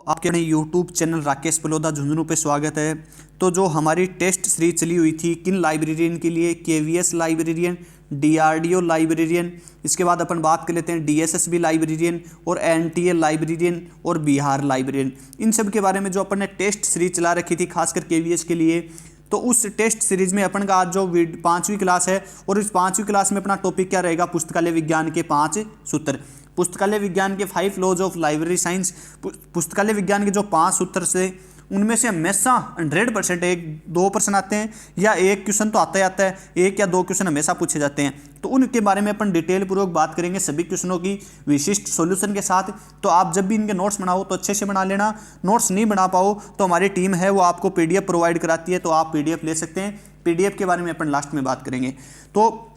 आपके अपने YouTube channel Rakesh पलोदा Jhunjhunu पे स्वागत है। तो जो हमारी टेस्ट सीरीज चली हुई थी किन लाइब्रेरियन के लिए, KVS लाइब्रेरियन, DRDO लाइब्रेरियन, इसके बाद अपन बात कर लेते हैं DSSB लाइब्रेरियन और NTA लाइब्रेरियन और बिहार लाइब्रेरियन। इन सब के बारे में जो अपन ने टेस्ट सीरीज चला रखी थी खासकर KVS के लिए, तो उस टेस्ट सीरीज में अपन का आज जो 5वीं क्लास है और इस 5वीं क्लास में अपना टॉपिक क्या रहेगा, पुस्तकालय विज्ञान के 5 सूत्र। पुस्तकालय विज्ञान के 5 लॉज ऑफ लाइब्रेरी साइंस। पुस्तकालय विज्ञान के जो 5 सूत्र से उनमें से हमेशा 100% 1-2 प्रश्न आते हैं या एक क्वेश्चन तो आता ही आता है, 1 या 2 क्वेश्चन हमेशा पूछे जाते हैं। तो उनके बारे में अपन डिटेल पूर्वक बात करेंगे सभी क्वेश्चनों की विशिष्ट सॉल्यूशन के साथ। तो आप जब भी इनके नोट्स बनाओ तो अच्छे से बना लेना। नोट्स नहीं बना पाओ तो हमारी टीम है वो आपको PDF प्रोवाइड कराती है, तो आप PDF ले सकते हैं। PDF के बारे में अपन लास्ट में बात करेंगे। तो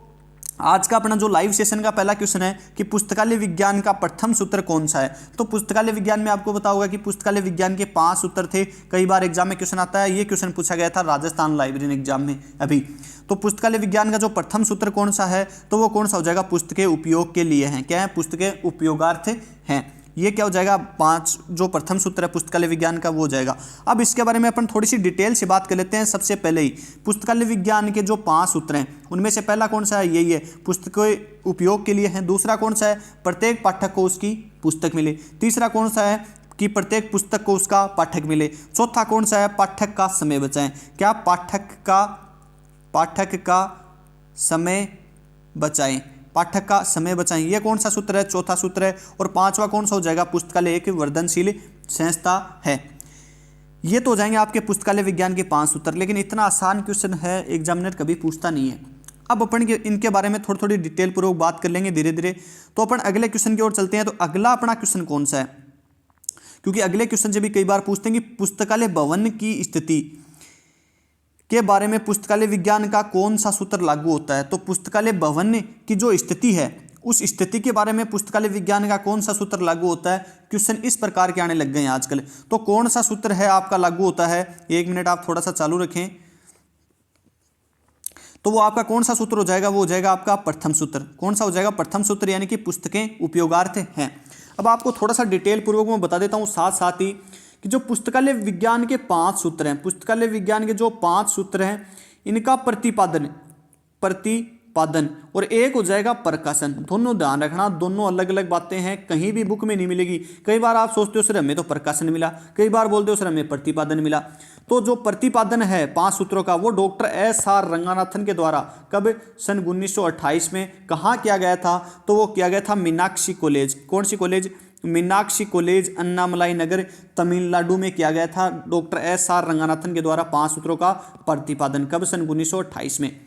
आज का अपना जो लाइव सेशन का पहला क्वेश्चन है कि पुस्तकालय विज्ञान का प्रथम सूत्र कौन सा है। तो पुस्तकालय विज्ञान में आपको पता होगा कि पुस्तकालय विज्ञान के 5 सूत्र थे। कई बार एग्जाम में क्वेश्चन आता है, ये क्वेश्चन पूछा गया था राजस्थान लाइब्रेरी एग्जाम में अभी। तो पुस्तकालय विज्ञान का जो प्रथम सूत्र कौन सा है, तो वो कौन सा हो जाएगा, पुस्तकें उपयोग के लिए हैं। क्या है, पुस्तकें उपयोगार्थ हैं। ये क्या हो जाएगा, 5 जो प्रथम सूत्र है पुस्तकालय विज्ञान का वो हो जाएगा। अब इसके बारे में अपन थोड़ी सी डिटेल से बात कर लेते हैं। सबसे पहले ही पुस्तकालय विज्ञान के जो 5 सूत्र हैं उनमें से पहला कौन सा है, यही है, पुस्तकें उपयोग के लिए हैं। दूसरा कौन सा है, प्रत्येक पाठक को उसकी पुस्तक मिले। तीसरा कौन सा है कि प्रत्येक पुस्तक को उसका पाठक मिले। चौथा कौन सा है, पाठक का समय बचाएं। क्या, पाठक का समय बचाएं, पाठक का समय बचाएं। ये कौन सा सूत्र है, चौथा सूत्र है। और 5वां कौन सा हो जाएगा, पुस्तकालय एक वर्धनशील संस्था है। ये तो हो जाएंगे आपके पुस्तकालय विज्ञान के 5 सूत्र। लेकिन इतना आसान क्वेश्चन है, एग्जामिनर कभी पूछता नहीं है। अब अपन इनके बारे में थोड़ी थोड़ी डिटेल पूर्वक बात कर लेंगे धीरे धीरे। तो अपन अगले क्वेश्चन की ओर चलते हैं। तो अगला अपना क्वेश्चन कौन सा है, क्योंकि अगले क्वेश्चन से भी कई बार पूछते हैं कि पुस्तकालय भवन की स्थिति के बारे में पुस्तकालय विज्ञान का कौन सा सूत्र लागू होता है। तो पुस्तकालय भवन की जो स्थिति है उस स्थिति के बारे में पुस्तकालय विज्ञान का कौन सा सूत्र लागू होता है। क्वेश्चन इस प्रकार के आने लग गए हैं आजकल। तो कौन सा सूत्र है आपका लागू होता है, 1 मिनट आप थोड़ा सा चालू रखें। तो वो आपका कौन सा सूत्र हो जाएगा, वो हो जाएगा आपका प्रथम सूत्र। कौन सा हो जाएगा, प्रथम सूत्र, यानी कि पुस्तकें उपयोगार्थ हैं। अब आपको थोड़ा सा डिटेल पूर्वक मैं बता देता हूँ साथ साथ ही कि जो पुस्तकालय विज्ञान के 5 सूत्र हैं, पुस्तकालय विज्ञान के जो 5 सूत्र हैं इनका प्रतिपादन और एक हो जाएगा प्रकाशन। दोनों ध्यान रखना, दोनों अलग अलग बातें हैं, कहीं भी बुक में नहीं मिलेगी। कई बार आप सोचते हो सर हमें तो प्रकाशन मिला, कई बार बोलते हो सर हमें प्रतिपादन मिला। तो जो प्रतिपादन है 5 सूत्रों का वो डॉक्टर SR रंगानाथन के द्वारा कब, सन 1928 में कहाँ किया गया था, तो वो किया गया था मीनाक्षी कॉलेज। कौन सी कॉलेज, मीनाक्षी कॉलेज, अन्नामलाई नगर, तमिलनाडु में किया गया था डॉक्टर SR रंगानाथन के द्वारा 5 सूत्रों का प्रतिपादन। कब, सन 1928 में।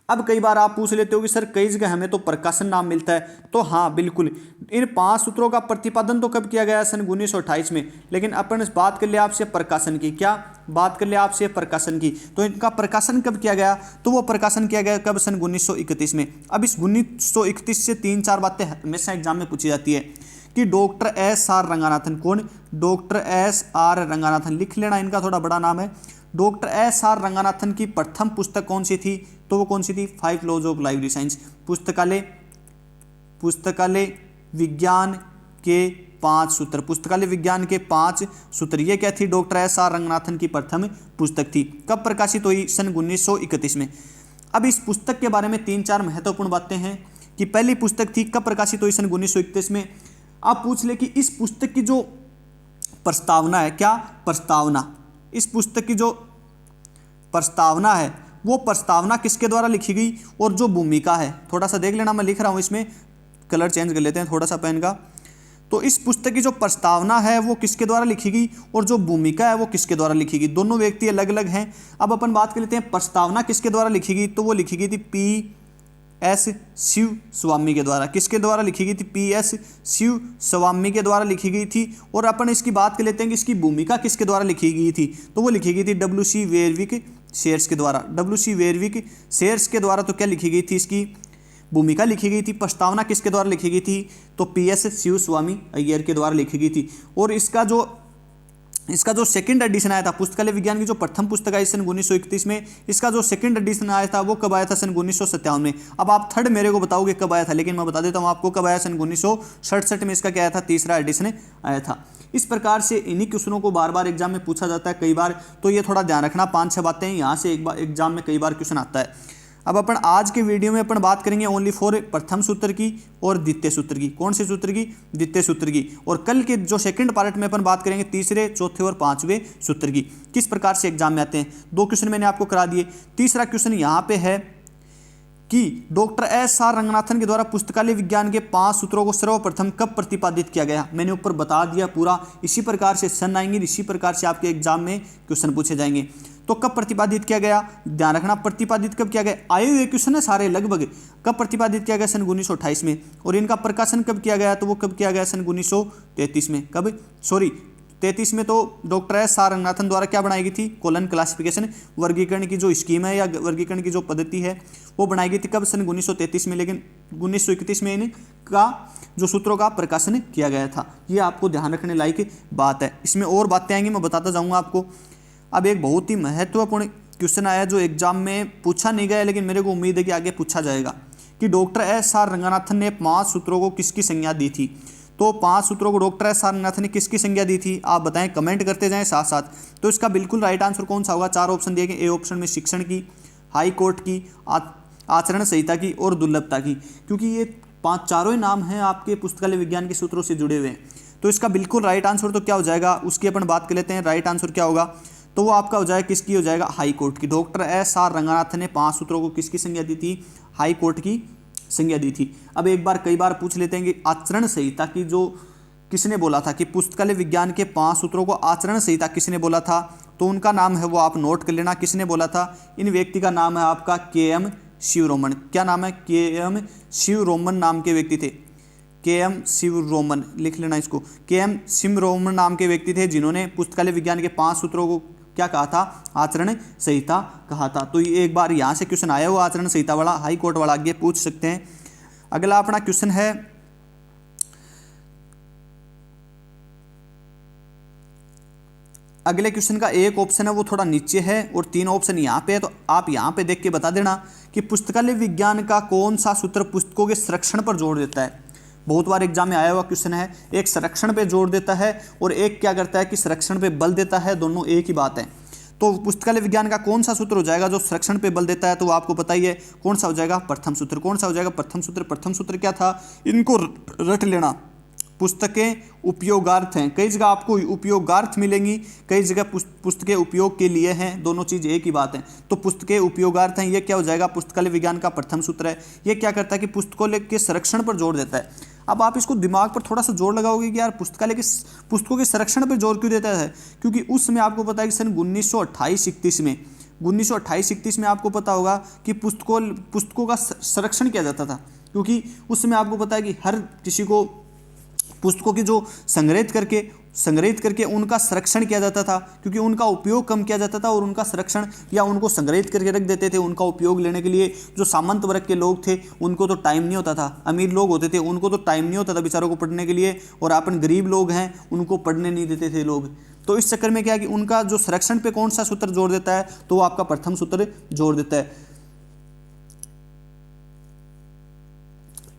अब कई बार आप पूछ लेते हो कि सर कई जगह हमें तो प्रकाशन नाम मिलता है। तो हाँ बिल्कुल, इन 5 सूत्रों का प्रतिपादन तो कब किया गया, सन 1928 में। लेकिन अपन बात कर ले आपसे प्रकाशन की, क्या बात कर ले आपसे प्रकाशन की, तो इनका प्रकाशन कब किया गया, तो वो प्रकाशन किया गया कब, सन 1931 में। अब इस 1931 से 3-4 बातें हमेशा एग्जाम में पूछी जाती है कि डॉक्टर SR रंगानाथन, कौन, डॉक्टर SR रंगानाथन, लिख लेना, इनका थोड़ा बड़ा नाम है। डॉक्टर SR रंगानाथन की प्रथम पुस्तक कौन सी थी, तो वो कौन सी थी, 5 लॉज ऑफ लाइब्रेरी साइंस। पुस्तकालय विज्ञान के 5 सूत्र, पुस्तकालय विज्ञान के 5 सूत्र, ये क्या थी, डॉक्टर SR रंगानाथन की प्रथम पुस्तक थी। कब प्रकाशित हुई, सन 1931 में। अब इस पुस्तक के बारे में 3-4 महत्वपूर्ण बातें हैं कि पहली पुस्तक थी कब प्रकाशित हुई, सन 1931 में। आप पूछ ले कि इस पुस्तक की जो प्रस्तावना है, क्या प्रस्तावना, इस पुस्तक की जो प्रस्तावना है वो प्रस्तावना किसके द्वारा लिखी गई, और जो भूमिका है, थोड़ा सा देख लेना, मैं लिख रहा हूँ इसमें, कलर चेंज कर लेते हैं थोड़ा सा पेन का। तो इस पुस्तक की जो प्रस्तावना है वो किसके द्वारा लिखी गई और जो भूमिका है वो किसके द्वारा लिखी गई, दोनों व्यक्ति अलग अलग हैं। अब अपन बात कर लेते हैं प्रस्तावना किसके द्वारा लिखी गई, तो वो लिखी गई थी PS शिव स्वामी के द्वारा। किसके द्वारा लिखी गई थी, PS शिव स्वामी के द्वारा लिखी गई थी। और अपन इसकी बात कर लेते हैं कि इसकी भूमिका किसके द्वारा लिखी गई थी, तो वो लिखी गई थी WC वेरविक शेयर्स के द्वारा। WC वेरविक शेयर्स के द्वारा तो क्या लिखी गई थी, इसकी भूमिका लिखी गई थी। प्रस्तावना किसके द्वारा लिखी गई थी, तो PS शिव स्वामी अय्यर के द्वारा लिखी गई थी। और इसका जो इसका जो सेकंड एडिशन आया था पुस्तकालय विज्ञान की जो प्रथम पुस्तक आई सन 1931 में, इसका जो सेकंड एडिशन आया था वो कब आया था? सन 1957 में। अब आप थर्ड मेरे को बताओगे कब आया था, लेकिन मैं बता देता हूँ आपको कब आया। सन 1967 में इसका क्या आया था? तीसरा एडिशन आया था। इस प्रकार से इन्हीं क्वेश्चनों को बार बार एग्जाम में पूछा जाता है कई बार, तो ये थोड़ा ध्यान रखना। 5-6 बातें यहाँ से एक बार एग्जाम में कई बार क्वेश्चन आता है। अब अपन आज के वीडियो में अपन बात करेंगे ओनली फॉर प्रथम सूत्र की और द्वितीय सूत्र की। कौन से सूत्र की? द्वितीय सूत्र की। और कल के जो सेकंड पार्ट में अपन बात करेंगे तीसरे, चौथे और पांचवें सूत्र की, किस प्रकार से एग्जाम में आते हैं। 2 क्वेश्चन मैंने आपको करा दिए। तीसरा क्वेश्चन यहाँ पे है कि डॉक्टर एस.आर. रंगनाथन के द्वारा पुस्तकालय विज्ञान के 5 सूत्रों को सर्वप्रथम कब प्रतिपादित किया गया? मैंने ऊपर बता दिया पूरा। इसी प्रकार से सन आएंगे, इसी प्रकार से आपके एग्जाम में क्वेश्चन पूछे जाएंगे। तो कब प्रतिपादित किया गया? ध्यान रखना, प्रतिपादित कब किया गया? आए हुए क्वेश्चन है सारे लगभग। कब प्रतिपादित किया गया? सन 1928 में। और इनका प्रकाशन कब किया गया? तो वो कब किया गया? सन 1933 में। कब? सॉरी 33 में तो डॉक्टर एस.आर. रंगनाथन द्वारा क्या बनाई गई थी? कॉलन क्लासिफिकेशन, वर्गीकरण की जो स्कीम है या वर्गीकरण की जो पद्धति है वो बनाई गई थी। कब? सन 1933 में। लेकिन 1931 में इनका जो सूत्रों का प्रकाशन किया गया था। ये आपको ध्यान रखने लायक बात है। इसमें और बातें आएंगी, मैं बताता जाऊँगा आपको। अब एक बहुत ही महत्वपूर्ण क्वेश्चन आया जो एग्जाम में पूछा नहीं गया, लेकिन मेरे को उम्मीद है कि आगे पूछा जाएगा कि डॉक्टर एस.आर. रंगनाथन ने 5 सूत्रों को किसकी संज्ञा दी थी। तो 5 सूत्रों को डॉक्टर एस.आर. रंगनाथन ने किसकी संज्ञा दी थी? आप बताएं, कमेंट करते जाएं साथ साथ। तो इसका बिल्कुल राइट आंसर कौन सा होगा? 4 ऑप्शन दिए गए। ए ऑप्शन में शिक्षण की, हाई कोर्ट की, आचरण संहिता की और दुर्लभता की, क्योंकि ये 5 ही नाम हैं आपके पुस्तकालय विज्ञान के सूत्रों से जुड़े हुए हैं। तो इसका बिल्कुल राइट आंसर तो क्या हो जाएगा उसकी अपन बात कर लेते हैं। राइट आंसर क्या होगा? तो वो आपका हो जाएगा, किसकी हो जाएगा? हाई कोर्ट की। Doctor S R. रंगनाथन ने 5 सूत्रों को किसकी संज्ञा दी थी? हाई कोर्ट की संज्ञा दी थी। अब एक बार कई बार पूछ लेते हैं कि आचरण संहिता की जो किसने बोला था, कि पुस्तकालय विज्ञान के 5 सूत्रों को आचरण संहिता किसने बोला था? तो उनका नाम है वो आप नोट कर लेना, किसने बोला था। इन व्यक्ति का नाम है आपका के.एम. शिवरोमन। क्या नाम है? के.एम. शिवरोमन नाम के व्यक्ति थे। के.एम. शिवरोमन लिख लेना इसको। के.एम. शिवरोमन नाम के व्यक्ति थे जिन्होंने पुस्तकालय विज्ञान के 5 सूत्रों को क्या कहा था? आचरण संहिता कहा था। तो ये एक बार यहाँ से क्वेश्चन आया हुआ आचरण संहिता वाला, हाई कोर्ट वाला, आगे पूछ सकते हैं। अगला अपना क्वेश्चन है, अगले क्वेश्चन का एक ऑप्शन है वो थोड़ा नीचे है और 3 ऑप्शन यहाँ पे है। तो आप यहाँ पे देख के बता देना कि पुस्तकालय विज्ञान का कौन सा सूत्र पुस्तकों के संरक्षण पर जोर देता है। बहुत बार एग्जाम में आया हुआ क्वेश्चन है। एक संरक्षण पे जोर देता है और एक क्या करता है कि संरक्षण पे बल देता है, दोनों एक ही बात है। तो पुस्तकालय विज्ञान का कौन सा सूत्र हो जाएगा जो संरक्षण पे बल देता है? तो आपको पता ही है कौन सा हो जाएगा? प्रथम सूत्र। कौन सा हो जाएगा? प्रथम सूत्र। प्रथम सूत्र क्या था? इनको रट लेना। पुस्तकें उपयोगार्थ हैं। कई जगह आपको उपयोगार्थ मिलेंगी, कई जगह पुस्तकें उपयोग के लिए हैं, दोनों चीज़ एक ही बात है। तो पुस्तकें उपयोगार्थ हैं, ये क्या हो जाएगा? पुस्तकालय विज्ञान का प्रथम सूत्र है। ये क्या करता है कि पुस्तकों के संरक्षण पर जोर देता है। अब आप इसको दिमाग पर थोड़ा सा जोर लगाओगे कि यार पुस्तकालय के पुस्तकों के संरक्षण पर जोर क्यों देता है? क्योंकि उस समय आपको पता है कि सन 1928-31 में 1928-31 में आपको पता होगा कि पुस्तकों का संरक्षण किया जाता था। क्योंकि उस समय आपको पता है कि हर किसी को पुस्तकों की जो संग्रहित करके उनका संरक्षण किया जाता था, क्योंकि उनका उपयोग कम किया जाता था और उनका संरक्षण या उनको संग्रहित करके रख देते थे उनका उपयोग लेने के लिए। जो सामंत वर्ग के लोग थे उनको तो टाइम नहीं होता था, अमीर लोग होते थे उनको तो टाइम नहीं होता था बेचारों को पढ़ने के लिए, और अपन गरीब लोग हैं उनको पढ़ने नहीं देते थे लोग। तो इस चक्कर में क्या है कि उनका जो संरक्षण पे कौन सा सूत्र जोर देता है? तो वो आपका प्रथम सूत्र जोर देता है।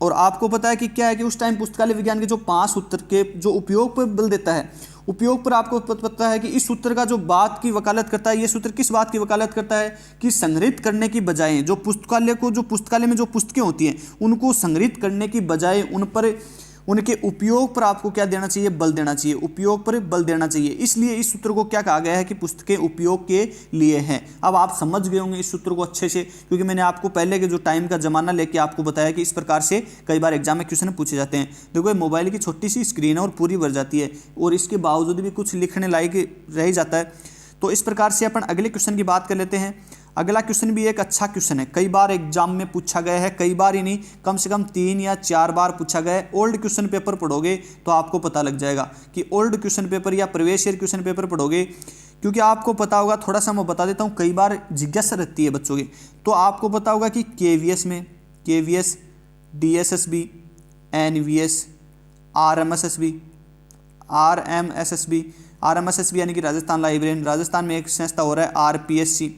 और आपको पता है कि क्या है कि उस टाइम पुस्तकालय विज्ञान के जो 5 सूत्र के जो उपयोग पर बल देता है, उपयोग पर आपको पता है कि इस सूत्र का जो बात की वकालत करता है, ये सूत्र किस बात की वकालत करता है कि संग्रहित करने की बजाय जो पुस्तकालय में जो पुस्तकें होती हैं उनको संग्रहित करने की बजाय उन पर उनके उपयोग पर आपको क्या देना चाहिए? बल देना चाहिए। उपयोग पर बल देना चाहिए। इसलिए इस सूत्र को क्या कहा गया है कि पुस्तकें उपयोग के लिए हैं। अब आप समझ गए होंगे इस सूत्र को अच्छे से, क्योंकि मैंने आपको पहले के जो टाइम का जमाना लेके आपको बताया कि इस प्रकार से कई बार एग्जाम में क्वेश्चन पूछे जाते हैं। देखो मोबाइल की छोटी सी स्क्रीन है और पूरी भर जाती है और इसके बावजूद भी कुछ लिखने लायक रह जाता है। तो इस प्रकार से अपन अगले क्वेश्चन की बात कर लेते हैं। अगला क्वेश्चन भी एक अच्छा क्वेश्चन है, कई बार एग्जाम में पूछा गया है, कई बार ही नहीं कम से कम 3 या 4 बार पूछा गया है। ओल्ड क्वेश्चन पेपर पढ़ोगे तो आपको पता लग जाएगा कि ओल्ड क्वेश्चन पेपर या प्रीवियस ईयर क्वेश्चन पेपर पढ़ोगे, क्योंकि आपको पता होगा, थोड़ा सा मैं बता देता हूँ, कई बार जिज्ञासा रहती है बच्चों की। तो आपको पता होगा कि KVS में KVS, DSSB, NVS, RMSSB, RMSSB यानी कि राजस्थान लाइब्रेरियन, राजस्थान में एक संस्था हो रहा है RPSC।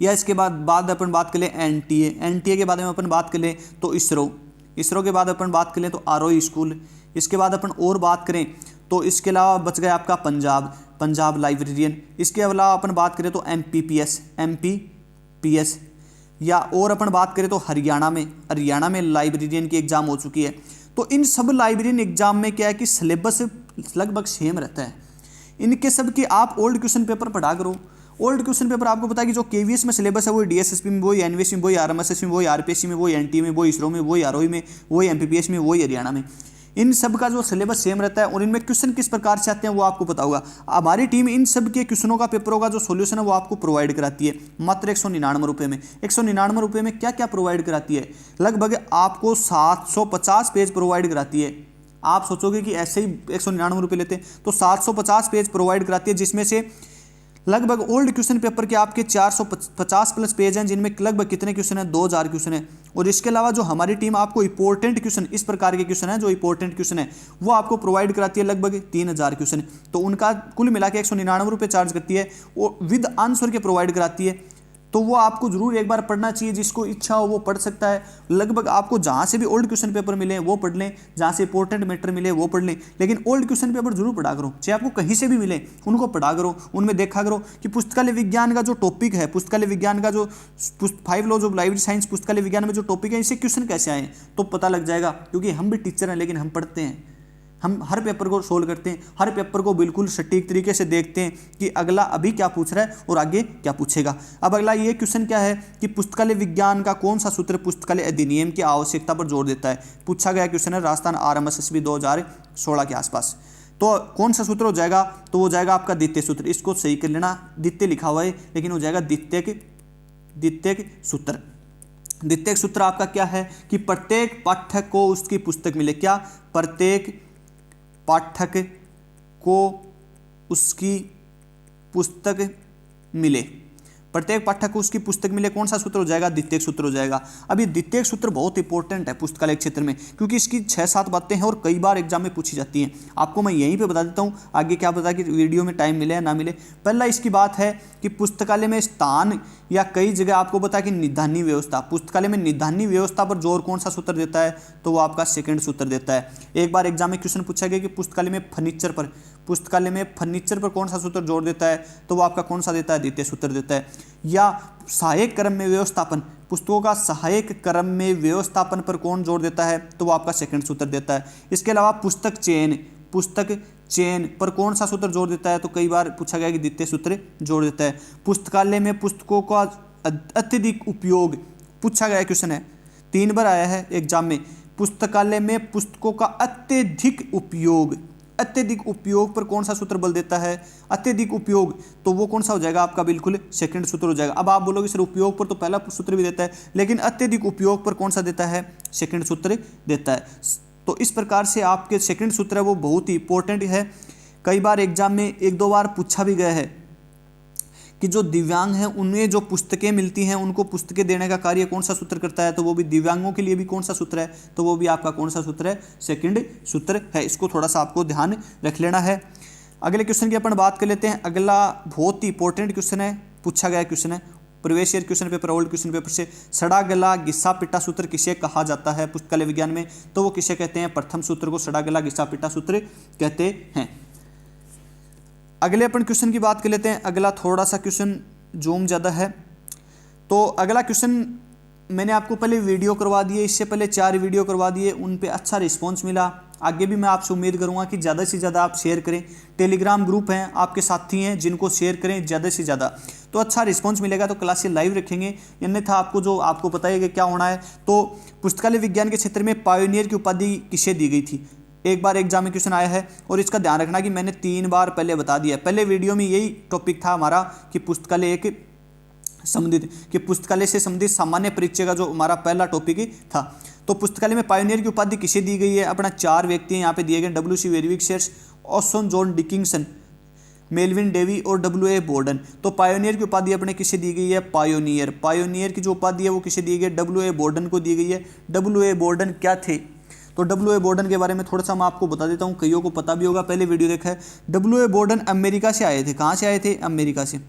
या इसके बाद अपन बात करें NTA के बारे में अपन बात करें तो इसरो के बाद अपन बात करें तो ROE स्कूल। इसके बाद अपन और बात करें तो इसके अलावा बच गया आपका पंजाब लाइब्रेरियन। इसके अलावा अपन बात करें तो MPPS या और अपन बात करें तो हरियाणा में लाइब्रेरियन की एग्ज़ाम हो चुकी है। तो इन सब लाइब्रेरियन एग्ज़ाम में क्या है कि सिलेबस लगभग सेम रहता है। इनके सब की आप ओल्ड क्वेश्चन पेपर पढ़ा करो। ओल्ड क्वेश्चन पेपर आपको पता है कि जो KVS में सिलेबस है वही DSSP में, वही NVS में, वही RMSS में, वही RPSC में, वही NTA में, वही इसरो में, वही ROE में, वही MPPS में, वही हरियाणा में। इन सब का जो सिलेबस सेम रहता है और इनमें क्वेश्चन किस प्रकार से आते हैं वो आपको पता होगा। हमारी टीम इन सब के क्वेश्चनों का पेपरों का जो सॉल्यूशन है वो आपको प्रोवाइड कराती है मात्र 199 रुपये में। 199 रुपये में क्या क्या प्रोवाइड कराती है? लगभग आपको 750 पेज प्रोवाइड कराती है। आप सोचोगे कि ऐसे ही 199 रुपये लेते हैं, तो 750 पेज प्रोवाइड कराती है, जिसमें से लगभग ओल्ड क्वेश्चन पेपर के आपके 450 प्लस पेज हैं, जिनमें लगभग कितने क्वेश्चन हैं? 2000 क्वेश्चन है। और इसके अलावा जो हमारी टीम आपको इंपॉर्टेंट क्वेश्चन, इस प्रकार के क्वेश्चन है जो इंपॉर्टेंट क्वेश्चन है वो आपको प्रोवाइड कराती है लगभग 3000 क्वेश्चन। तो उनका कुल मिला के 199 रुपये चार्ज करती है, वो विद आंसर के प्रोवाइड कराती है। तो वो आपको जरूर एक बार पढ़ना चाहिए, जिसको इच्छा हो वो पढ़ सकता है। लगभग आपको जहाँ से भी ओल्ड क्वेश्चन पेपर मिले वो पढ़ लें, जहाँ से इंपॉर्टेंट मैटर मिले वो पढ़ लें, लेकिन ओल्ड क्वेश्चन पेपर जरूर पढ़ा करो। चाहे आपको कहीं से भी मिले उनको पढ़ा करो, उनमें देखा करो कि पुस्तकालय विज्ञान का जो टॉपिक है, पुस्तकालय विज्ञान का जो 5 लॉज ऑफ लाइब्रेरी साइंस पुस्तकालय विज्ञान में जो टॉपिक है, इससे क्वेश्चन कैसे आए तो पता लग जाएगा। क्योंकि हम भी टीचर हैं लेकिन हम पढ़ते हैं, हम हर पेपर को सोल्व करते हैं, हर पेपर को बिल्कुल सटीक तरीके से देखते हैं कि अगला अभी क्या पूछ रहा है और आगे क्या पूछेगा। अब अगला ये क्वेश्चन क्या है कि पुस्तकालय विज्ञान का कौन सा सूत्र पुस्तकालय अधिनियम की आवश्यकता पर जोर देता है? पूछा गया क्वेश्चन है राजस्थान RMSSB 2016 के आसपास। तो कौन सा सूत्र हो जाएगा? तो वो जाएगा आपका द्वितीय सूत्र। इसको सही कर लेना, द्वितीय लिखा हुआ है लेकिन हो जाएगा द्वितीय सूत्र। द्वितीय सूत्र आपका क्या है कि प्रत्येक पाठक को उसकी पुस्तक मिले। क्या? प्रत्येक पाठक को उसकी पुस्तक मिले। प्रत्येक पाठक को उसकी पुस्तक मिले, कौन सा सूत्र हो जाएगा? द्वितीय सूत्र हो जाएगा। अब ये द्वितीय सूत्र बहुत इंपॉर्टेंट है पुस्तकालय क्षेत्र में, क्योंकि इसकी 6-7 बातें हैं और कई बार एग्जाम में पूछी जाती हैं। आपको मैं यहीं पे बता देता हूँ, आगे क्या पता कि वीडियो में टाइम मिले या ना मिले। पहला इसकी बात है कि पुस्तकालय में स्थान या कई जगह आपको पता है कि निधानी व्यवस्था, पुस्तकालय में निधानी व्यवस्था पर जोर कौन सा सूत्र देता है? तो वो आपका सेकंड सूत्र देता है। एक बार एग्जाम में क्वेश्चन पूछा गया कि पुस्तकालय में फर्नीचर पर कौन सा सूत्र जोर देता है? तो वो आपका कौन सा देता है? द्वितीय सूत्र देता है। या सहायक क्रम में व्यवस्थापन, पुस्तकों का सहायक क्रम में व्यवस्थापन पर कौन जोर देता है? तो वो आपका सेकंड सूत्र देता है। इसके अलावा पुस्तक चयन पर कौन सा सूत्र जोर देता है? तो कई बार पूछा गया कि द्वितीय सूत्र जोड़ देता है। पुस्तकालय में पुस्तकों का अत्यधिक उपयोग, पूछा गया क्वेश्चन है, 3 बार आया है एग्जाम में। पुस्तकालय में पुस्तकों का अत्यधिक उपयोग पर कौन सा सूत्र बल देता है? अत्यधिक उपयोग, तो वो कौन सा हो जाएगा आपका? बिल्कुल सेकंड सूत्र हो जाएगा। अब आप बोलोगे सर उपयोग पर तो पहला सूत्र भी देता है, लेकिन अत्यधिक उपयोग पर कौन सा देता है? सेकंड सूत्र देता है। तो इस प्रकार से आपके सेकंड सूत्र है वो बहुत ही इंपॉर्टेंट है। कई बार एग्जाम में 1-2 बार पूछा भी गया है कि जो दिव्यांग हैं उन्हें जो पुस्तकें मिलती हैं उनको पुस्तकें देने का कार्य कौन सा सूत्र करता है? तो वो भी दिव्यांगों के लिए भी कौन सा सूत्र है? तो वो भी आपका कौन सा सूत्र है? सेकंड सूत्र है। इसको थोड़ा सा आपको ध्यान रख लेना है। अगले क्वेश्चन की अपन बात कर लेते हैं। अगला बहुत ही इंपॉर्टेंट क्वेश्चन है, पूछा गया क्वेश्चन है previous year question paper, old question paper से। सड़ा गला घिसा पिटा सूत्र किसे कहा जाता है पुस्तकालय विज्ञान में? तो वो किसे कहते हैं? प्रथम सूत्र को सड़ा गला घिसा पिटा सूत्र कहते हैं। अगले अपन क्वेश्चन की बात कर लेते हैं। अगला थोड़ा सा क्वेश्चन जूम ज़्यादा है, तो अगला क्वेश्चन मैंने आपको पहले वीडियो करवा दिए, इससे पहले 4 वीडियो करवा दिए, उन पे अच्छा रिस्पांस मिला। आगे भी मैं आपसे उम्मीद करूंगा कि ज़्यादा से ज़्यादा आप शेयर करें। टेलीग्राम ग्रुप हैं, आपके साथी हैं जिनको शेयर करें ज़्यादा से ज़्यादा, तो अच्छा रिस्पांस मिलेगा। तो क्लासेस लाइव रखेंगे, अन्यथा आपको पता है कि क्या होना है। तो पुस्तकालय विज्ञान के क्षेत्र में पायोनियर की उपाधि किसे दी गई थी? एक बार एग्जाम में क्वेश्चन आया है, और इसका ध्यान रखना कि मैंने 3 बार पहले बता दिया। पहले वीडियो में यही टॉपिक था हमारा कि पुस्तकालय पुस्तकालय से संबंधित सामान्य परिचय का जो हमारा पहला टॉपिक था। तो पुस्तकालय में पायोनियर की उपाधि किसे दी गई है? अपना 4 व्यक्ति यहाँ पे दिए गए, W.C. वेरविक, ऑसन जॉन डिकिंसन, मेलविन डेवी और W.A. बोर्डन। तो पायोनियर की उपाधि अपने किसे दी गई है? पायोनियर की जो उपाधि है वो किसे दी गई है? W.A. बोर्डन को दी गई है। W.A. बोर्डन क्या थे? तो डब्ल्यू ए बोर्डन के बारे में थोड़ा सा मैं आपको बता देता हूँ, कईयों को पता भी होगा, पहले वीडियो देखा है। डब्ल्यू ए बोर्डन अमेरिका से आए थे। कहाँ से आए थे? अमेरिका से।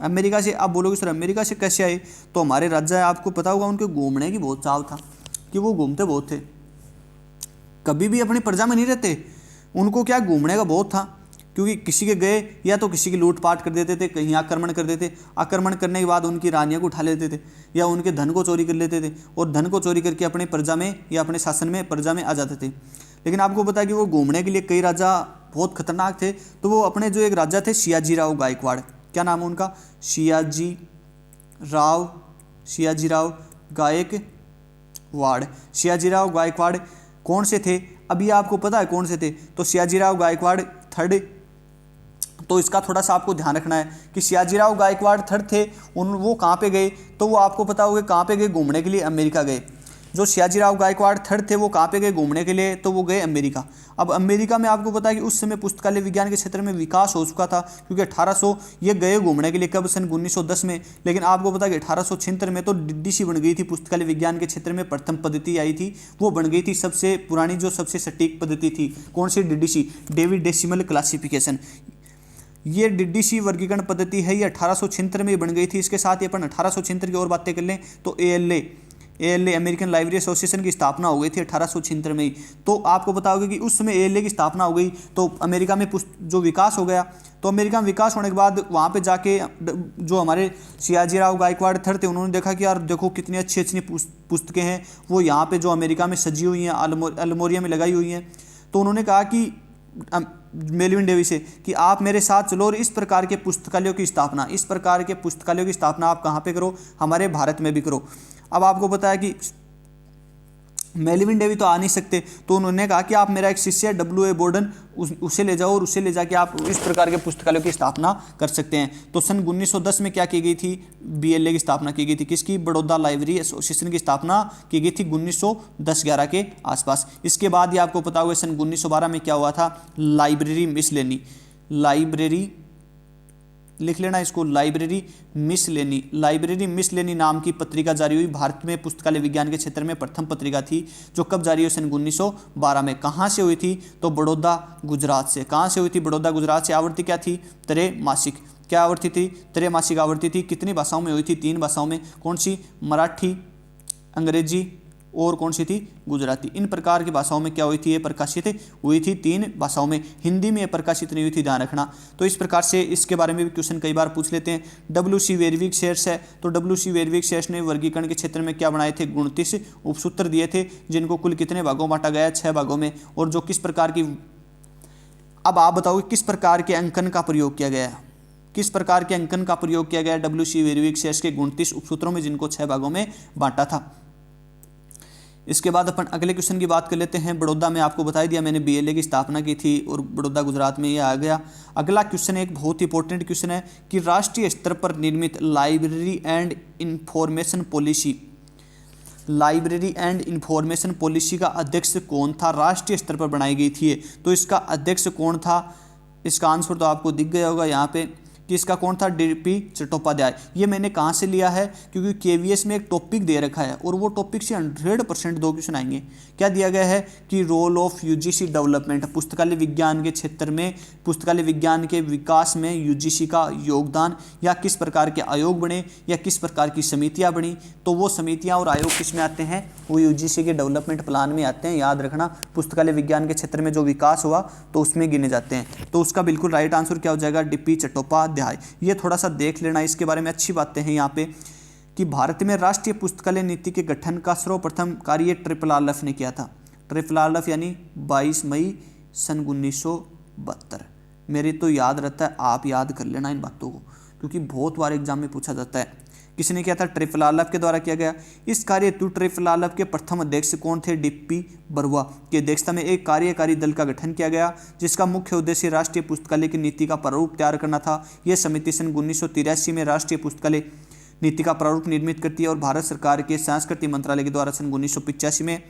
अमेरिका से। आप बोलोगे सर अमेरिका से कैसे आए? तो हमारे राजा है, आपको पता होगा, उनके घूमने की बहुत चाव था कि वो घूमते बहुत थे, कभी भी अपनी प्रजा में नहीं रहते, उनको क्या घूमने का बहुत था। क्योंकि किसी के गए या तो किसी की लूटपाट कर देते थे, कहीं आक्रमण कर देते, आक्रमण करने के बाद उनकी रानियों को उठा लेते थे या उनके धन को चोरी कर लेते थे और धन को चोरी करके अपने प्रजा में या अपने शासन में प्रजा में आ जाते थे। लेकिन आपको पता है कि वो घूमने के लिए कई राजा बहुत खतरनाक थे। तो वो अपने जो एक राजा थे सियाजीराव गायकवाड़, क्या नाम है उनका? सियाजीराव गायकवाड़। सियाजीराव गायकवाड़ कौन से थे? अभी आपको पता है कौन से थे? तो सियाजीराव गायकवाड़ थर्ड। तो इसका थोड़ा सा आपको ध्यान रखना है कि सियाजीराव गायकवाड़ थर्ड थे। वो कहाँ पे गए? तो वो आपको पता होगा कहाँ पे गए घूमने के लिए? अमेरिका गए। जो सियाजीराव गायकवाड़ थर्ड थे वो कहाँ पे गए घूमने के लिए? तो वो गए अमेरिका। अब अमेरिका में आपको पता है कि उस समय पुस्तकालय विज्ञान के क्षेत्र में विकास हो चुका था, क्योंकि 1800 ये गए घूमने के लिए कब? सन 1910 में। लेकिन आपको पता है कि 1876 में तो डीडीसी बन गई थी, पुस्तकालय विज्ञान के क्षेत्र में प्रथम पद्धति आई थी, वो बन गई थी सबसे पुरानी, जो सबसे सटीक पद्धति थी। कौन सी? DDC, David decimal classification. ये डीडीसी वर्गीकरण पद्धति है, ये 1876 में बन गई थी। इसके साथ ही अपन 1876 की और बातें कर लें तो एएलए अमेरिकन लाइब्रेरी एसोसिएशन की स्थापना हो गई थी 1876 में ही। तो आपको पता होगा कि उस समय एएलए की स्थापना हो गई तो अमेरिका में जो विकास हो गया। तो अमेरिका में विकास होने के बाद वहाँ पे जाके जो हमारे सियाजीराव गायकवाड़ थर्ड थे, उन्होंने देखा कि यार देखो कितनी अच्छी अच्छी पुस्तकें हैं वो यहाँ पे जो अमेरिका में सजी हुई हैं, अलमोरिया में लगाई हुई हैं। तो उन्होंने कहा कि मेलविन डेविस से कि आप मेरे साथ चलो और इस प्रकार के पुस्तकालयों की स्थापना आप कहाँ पे करो? हमारे भारत में भी करो। अब आपको पता है कि मेलविन डेवी तो आ नहीं सकते, तो उन्होंने कहा कि आप मेरा एक शिष्य है डब्ल्यू ए बोर्डन, उसे ले जाओ और उसे ले जाके आप इस प्रकार के पुस्तकालयों की स्थापना कर सकते हैं। तो सन 1910 में क्या की गई थी? बीएलए की स्थापना की गई थी। किसकी? बड़ौदा लाइब्रेरी एसोसिएशन की स्थापना की गई थी 1910-11 के आसपास। इसके बाद ही आपको पता होगा सन 1912 में क्या हुआ था? लाइब्रेरी लिख लेना इसको, लाइब्रेरी मिसलेनी नाम की पत्रिका जारी हुई। भारत में पुस्तकालय विज्ञान के क्षेत्र में प्रथम पत्रिका थी, जो कब जारी हुई? सन 1912 में। कहाँ से हुई थी? तो बड़ौदा, गुजरात से। कहाँ से हुई थी? बड़ौदा, गुजरात से। आवृत्ति क्या थी? त्रैमासिक। क्या आवृत्ति थी? त्रैमासिक आवृत्ति थी। कितनी भाषाओं में हुई थी? 3 भाषाओं में। कौन सी? मराठी, अंग्रेजी और कौन सी थी? गुजराती। इन प्रकार की भाषाओं में क्या हुई थी? ये प्रकाशित हुई थी 3 भाषाओं में। हिंदी में प्रकाशित नहीं हुई थी, ध्यान रखना। तो इस प्रकार से इसके बारे में भी क्वेश्चन कई बार पूछ लेते हैं। डब्ल्यू.सी. वेरविक-शेयर्स है, तो डब्ल्यू.सी. वेरविक-शेयर्स ने वर्गीकरण के क्षेत्र में क्या बनाए थे? 29 उपसूत्र दिए थे, जिनको कुल कितने भागों बांटा गया? 6 भागों में। और जो किस प्रकार की, अब आप बताओगे किस प्रकार के अंकन का प्रयोग किया गया है? किस प्रकार के अंकन का प्रयोग किया गया डब्ल्यू.सी. वेरविक-शेयर्स के 29 उपसूत्रों में, जिनको 6 भागों में बांटा था? इसके बाद अपन अगले क्वेश्चन की बात कर लेते हैं। बड़ौदा में आपको बता दिया मैंने बीएलए की स्थापना की थी और बड़ौदा गुजरात में ये आ गया। अगला क्वेश्चन एक बहुत इंपॉर्टेंट क्वेश्चन है कि राष्ट्रीय स्तर पर निर्मित लाइब्रेरी एंड इंफॉर्मेशन पॉलिसी का अध्यक्ष कौन था? राष्ट्रीय स्तर पर बनाई गई थी। तो इसका अध्यक्ष कौन था? इसका आंसर तो आपको दिख गया होगा यहाँ पे कि इसका कौन था? डीपी चट्टोपाध्याय। ये मैंने कहाँ से लिया है? क्योंकि केवीएस में एक टॉपिक दे रखा है और वो टॉपिक से 100% 2 क्वेश्चन आएंगे। क्या दिया गया है कि रोल ऑफ यूजीसी डेवलपमेंट, पुस्तकालय विज्ञान के क्षेत्र में, पुस्तकालय विज्ञान के विकास में यूजीसी का योगदान, या किस प्रकार के आयोग बने या किस प्रकार की समितियाँ बनी। तो वो समितियाँ और आयोग किस में आते हैं? वो यूजीसी के डेवलपमेंट प्लान में आते हैं। याद रखना, पुस्तकालय विज्ञान के क्षेत्र में जो विकास हुआ तो उसमें गिने जाते हैं। तो उसका बिल्कुल राइट आंसर क्या हो जाएगा? डीपी चट्टोपाध्याय। ये थोड़ा सा देख लेना, इसके बारे में अच्छी बातें हैं यहाँ पे कि भारत में राष्ट्रीय पुस्तकालय नीति के गठन का सर्वप्रथम कार्य ट्रिपल आरएफ ने किया था। ट्रिपल आरएफ यानी 22 मई सन 1972। मेरे तो याद रहता है, आप याद कर लेना इन बातों को, क्योंकि बहुत बार एग्जाम में पूछा जाता है। किसने किया था? ट्रिपल आरएफ के द्वारा किया गया। इस कार्य हेतु ट्रिपल आरएफ के प्रथम अध्यक्ष कौन थे? डीपी बरुआ की अध्यक्षता में एक कार्यकारी दल का गठन किया गया, जिसका मुख्य उद्देश्य राष्ट्रीय पुस्तकालय की नीति का प्रारूप तैयार करना था। यह समिति सन 1983 में राष्ट्रीय पुस्तकालय नीति का प्रारूप निर्मित करती है और भारत सरकार के संस्कृति मंत्रालय के द्वारा सन 1985 में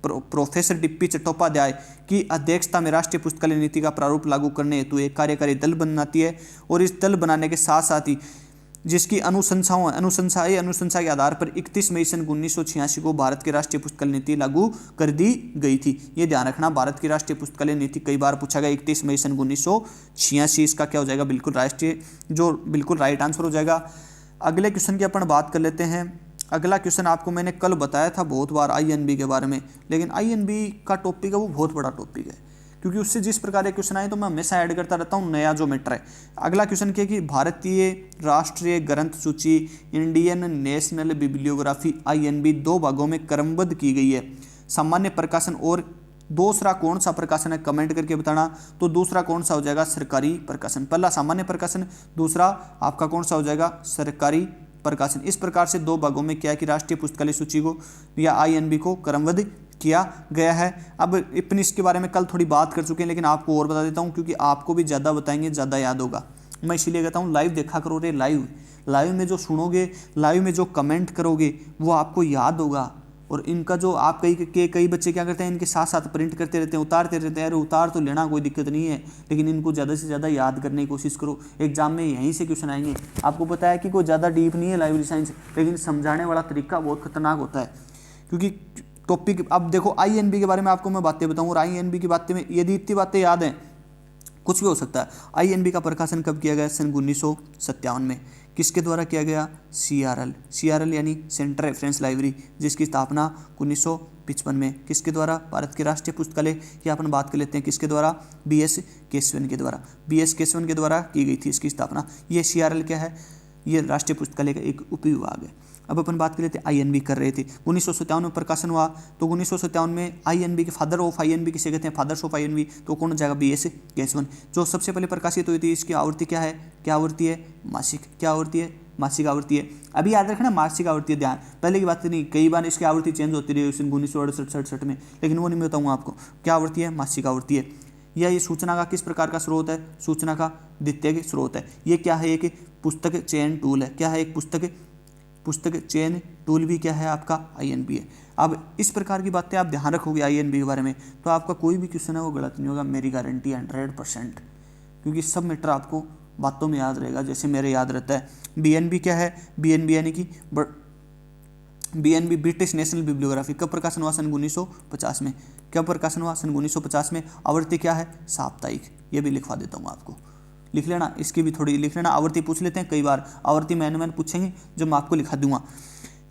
प्रोफेसर डीपी चट्टोपाध्याय की अध्यक्षता में राष्ट्रीय पुस्तकालय नीति का प्रारूप लागू करने हेतु एक कार्यकारी दल बनाती है। और इस दल बनाने के साथ साथ ही जिसकी अनुशंसा के आधार पर 31 मई सन 1986 को भारत की राष्ट्रीय पुस्तकालय नीति लागू कर दी गई थी। ये ध्यान रखना, भारत की राष्ट्रीय पुस्तकालय नीति कई बार पूछा गया। 31 मई सन 1986 इसका क्या हो जाएगा, बिल्कुल राष्ट्रीय, जो बिल्कुल राइट आंसर हो जाएगा। अगले क्वेश्चन की अपन बात कर लेते हैं। अगला क्वेश्चन आपको मैंने कल बताया था बहुत बार INB के बारे में, लेकिन INB का टॉपिक है वो बहुत बड़ा टॉपिक है, क्योंकि उससे जिस प्रकार के क्वेश्चन आए तो मैं हमेशा ऐड करता रहता हूँ नया जो मैटर है। अगला क्वेश्चन क्या है कि भारतीय राष्ट्रीय ग्रंथ सूची इंडियन नेशनल बिब्लियोग्राफी INB 2 भागों में क्रमबद्ध की गई है। सामान्य प्रकाशन और दूसरा कौन सा प्रकाशन है, कमेंट करके बताना। तो दूसरा कौन सा हो जाएगा, सरकारी प्रकाशन। पहला सामान्य प्रकाशन, दूसरा आपका कौन सा हो जाएगा, सरकारी प्रकाशन। इस प्रकार से 2 भागों में क्या है कि राष्ट्रीय पुस्तकालय सूची को या INB को क्रमबद्ध किया गया है। अब अपनी इसके बारे में कल थोड़ी बात कर चुके हैं, लेकिन आपको और बता देता हूं, क्योंकि आपको भी ज़्यादा बताएंगे ज़्यादा याद होगा। मैं इसीलिए कहता हूं लाइव देखा करो रे, लाइव में जो सुनोगे, लाइव में जो कमेंट करोगे वो आपको याद होगा। और इनका जो आप कई बच्चे क्या करते हैं, इनके साथ साथ प्रिंट करते रहते हैं, उतारते रहते हैं। अरे उतार तो लेना, कोई दिक्कत नहीं है, लेकिन इनको ज़्यादा से ज़्यादा याद करने की कोशिश करो। एग्जाम में यहीं से क्वेश्चन आएंगे। आपको पता है कि कोई ज़्यादा डीप नहीं है लाइब्रेरी साइंस, लेकिन समझाने वाला तरीका बहुत खतरनाक होता है। क्योंकि टॉपिक, अब देखो INB के बारे में आपको मैं बातें बताऊँ, और INB की बातें में यदि इतनी बातें याद हैं, कुछ भी हो सकता है। INB का प्रकाशन कब किया गया, सन 1957 में। किसके द्वारा किया गया, CRL यानी सेंट्रल रेफरेंस लाइब्रेरी, जिसकी स्थापना 1955 में। किसके द्वारा, भारत के राष्ट्रीय पुस्तकालय की अपन बात कर लेते हैं, किसके द्वारा, BS केशवन के द्वारा। BS केशवन के द्वारा की गई थी इसकी स्थापना। ये CRL क्या है, ये राष्ट्रीय पुस्तकालय का एक उपविभाग है। अब अपन बात कर लेते हैं INB कर रहे थे। 1957 में प्रकाशन हुआ, तो 1957 में INB के फादर ऑफ INB किसे कहते हैं, फादर्स ऑफ INB, तो कौन हो जाएगा, BS केशवन। जो सबसे पहले प्रकाशित हुई थी, इसकी आवृत्ति क्या है, क्या आवृत्ति है, मासिक। क्या आवृत्ति है, मासिक आवृत्ति है। अभी याद रखना मासिक आवृत्ति है, ध्यान, पहले की बात नहीं, कई बार इसकी आवृत्ति चेंज होती रही 1968-67 में, लेकिन वो नहीं बताऊंगा आपको। क्या आवृत्ति है, मासिक आवृत्ति है। या ये सूचना का किस प्रकार का स्रोत है, सूचना का द्वितीयक स्रोत है। ये क्या है, एक पुस्तक चयन टूल है। क्या है, एक पुस्तक चयन टूल भी क्या है आपका, INB है। अब इस प्रकार की बातें आप ध्यान रखोगे INB के बारे में, तो आपका कोई भी क्वेश्चन है वो गलत नहीं होगा, मेरी गारंटी 100%, क्योंकि सब मैटर आपको बातों में याद रहेगा, जैसे मेरे याद रहता है। BNB क्या है, BNB यानी कि BNB ब्रिटिश नेशनल बिब्लियोग्राफी। कब प्रकाशन हुआ, सन 1950 में। कब प्रकाशन हुआ, सन 1950 में। आवृत्ति क्या है, साप्ताहिक। ये भी लिखवा देता हूँ आपको, लिख लेना, इसकी भी थोड़ी लिख लेना। आवृत्ति पूछ लेते हैं कई बार, आवृत्ति मैंने पूछेंगे जब मैं आपको लिखा दूंगा।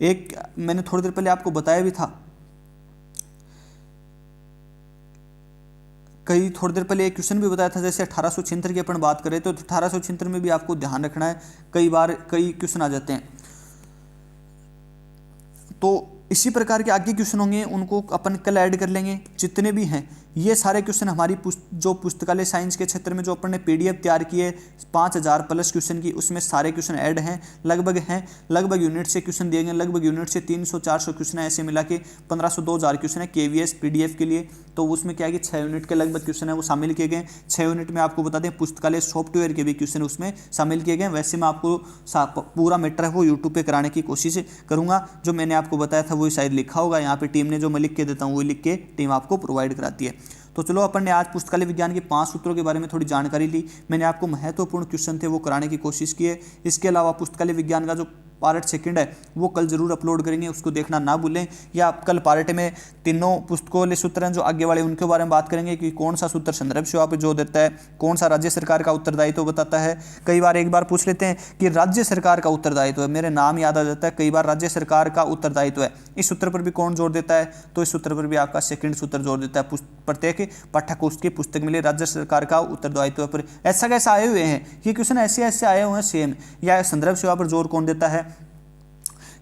एक मैंने थोड़ी देर पहले आपको बताया भी था, थोड़ी देर पहले एक क्वेश्चन भी बताया था, जैसे 1876 की अपन बात करें तो 1876 में भी आपको ध्यान रखना है, कई बार कई क्वेश्चन आ जाते हैं। तो इसी प्रकार के आगे क्वेश्चन होंगे, उनको अपन कल ऐड कर लेंगे, जितने भी हैं ये सारे क्वेश्चन हमारी जो पुस्तकालय साइंस के क्षेत्र में जो अपन ने PDF तैयार की है 5000 प्लस क्वेश्चन की, उसमें सारे क्वेश्चन ऐड हैं। लगभग यूनिट से क्वेश्चन दिए गए, लगभग यूनिट से 300-400 क्वेश्चन है, ऐसे मिला के 1500-2000 क्वेश्चन है KVS PDF के लिए। तो उसमें क्या है कि 6 यूनिट के लगभग क्वेश्चन है वो शामिल किए गए। 6 यूनिट में आपको बता दें पुस्तकालय सॉफ्टवेयर के भी क्वेश्चन उसमें शामिल किए गए। वैसे मैं आपको पूरा मैटर है वो यूट्यूब पे कराने की कोशिश करूंगा। जो मैंने आपको बताया था वो शायद लिखा होगा यहाँ पे, टीम ने जो मैं लिख के देता हूँ वो लिख के टीम आपको प्रोवाइड कराती है। तो चलो अपन ने आज पुस्तकालय विज्ञान के 5 सूत्रों के बारे में थोड़ी जानकारी ली। मैंने आपको महत्वपूर्ण क्वेश्चन थे वो कराने की कोशिश की है। इसके अलावा पुस्तकालय विज्ञान का जो पार्ट 2 है वो कल जरूर अपलोड करेंगे, उसको देखना ना भूलें। या आप कल पार्ट में तीनों पुस्तकों सूत्र हैं जो आगे वाले, उनके बारे में बात करेंगे कि कौन सा सूत्र संदर्भ सेवा पर जोर देता है, कौन सा राज्य सरकार का उत्तरदायित्व बताता है। कई बार एक बार पूछ लेते हैं कि राज्य सरकार का उत्तरदायित्व है, मेरे नाम याद आ जाता है, कई बार राज्य सरकार का उत्तरदायित्व है, इस सूत्र पर भी कौन जोर देता है, तो इस सूत्र पर भी आपका 2 सूत्र जोर देता है। प्रत्येक पाठ्यपुस्तक की पुस्तक मिले राज्य सरकार का उत्तरदायित्व पर। ऐसा कैसा आए हुए हैं ये क्वेश्चन, ऐसे आए हुए हैं सेम। या संदर्भ सेवा पर जोर कौन देता है,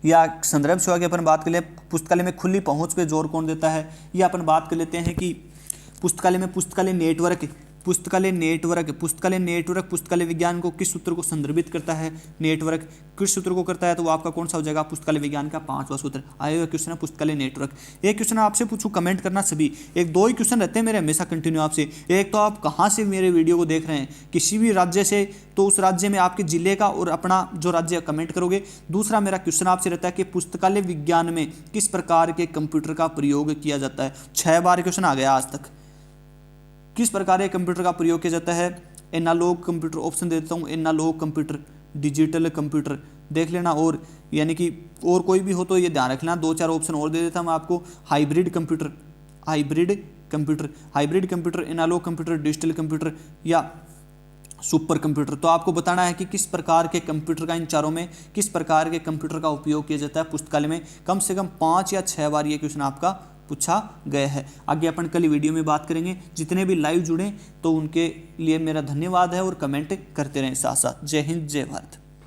या संदर्भ सेवा की अपन बात कर ले, पुस्तकालय में खुली पहुंच पे जोर कौन देता है। या अपन बात कर लेते हैं कि पुस्तकालय में पुस्तकालय नेटवर्क पुस्तकालय विज्ञान को किस सूत्र को संदर्भित करता है, नेटवर्क किस सूत्र को करता है, तो वो आपका कौन सा हो जाएगा, पुस्तकालय विज्ञान का 5वां सूत्र। आए हुए क्वेश्चन है पुस्तकालय नेटवर्क। एक क्वेश्चन आपसे पूछूं, कमेंट करना सभी, 1-2 ही क्वेश्चन रहते हैं मेरे हमेशा कंटिन्यू आपसे। एक तो आप कहाँ से मेरे वीडियो को देख रहे हैं, किसी भी राज्य से, तो उस राज्य में आपके जिले का और अपना जो राज्य कमेंट करोगे। दूसरा मेरा क्वेश्चन आपसे रहता है कि पुस्तकालय विज्ञान में किस प्रकार के कंप्यूटर का प्रयोग किया जाता है। 6 बार क्वेश्चन आ गया आज तक। किस प्रकार के कंप्यूटर का प्रयोग किया जाता है, एनालॉग कंप्यूटर, ऑप्शन दे देता हूँ, एनालॉग कंप्यूटर, डिजिटल कंप्यूटर देख लेना, और यानी कि और कोई भी हो तो ये ध्यान रखना। 2-4 ऑप्शन और दे देता मैं आपको। Hybrid computer, hybrid computer, analog computer, digital computer या सुपर कंप्यूटर। तो आपको बताना है कि किस प्रकार के कंप्यूटर का, इन चारों में किस प्रकार के कंप्यूटर का उपयोग किया जाता है पुस्तकालय में। कम से कम 5 या 6 बार ये क्वेश्चन आपका पूछा गया है। आगे अपन कल वीडियो में बात करेंगे। जितने भी लाइव जुड़े तो उनके लिए मेरा धन्यवाद है, और कमेंट करते रहें साथ साथ। जय हिंद, जय भारत।